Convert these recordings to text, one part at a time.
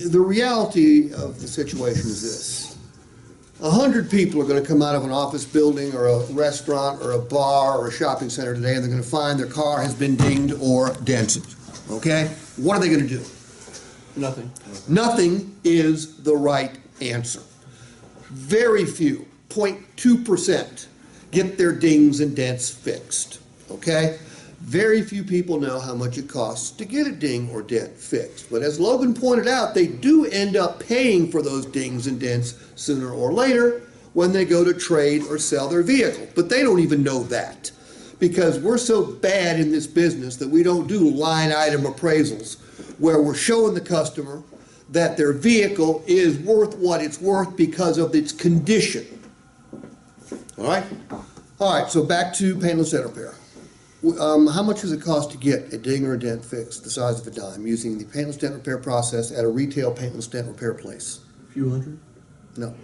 The reality of the situation is this. 100 people are going to come out of an office building or a restaurant or a bar or a shopping center today, and they're going to find their car has been dinged or dented. Okay? What are they going to do? Nothing. Nothing is the right answer. Very few, 0.2%, get their dings and dents fixed. Okay? Very few people know how much it costs to get a ding or dent fixed. But as Logan pointed out, they do end up paying for those dings and dents sooner or later when they go to trade or sell their vehicle. But they don't even know that, because we're so bad in this business that we don't do line item appraisals where we're showing the customer that their vehicle is worth what it's worth because of its condition. All right? All right, so back to paintless dent repair. How much does it cost to get a ding or a dent fixed the size of a dime using the paintless dent repair process at a retail paintless dent repair place? A few hundred? No.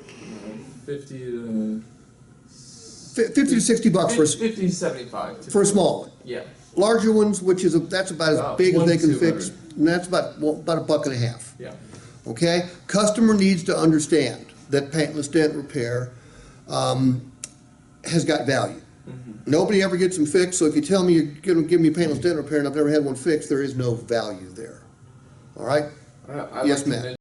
50 to... 50 to 60 bucks for 50 to 75. a small one. Yeah. Larger ones, which is that's about as big as they can fix, 200. and that's about $1.50. Yeah. Okay? Customer needs to understand that paintless dent repair has got value. Nobody ever gets them fixed, so if you tell me you're going to give me paintless dent repair and I've never had one fixed, there is no value there. All right? I Yes, like to ma'am.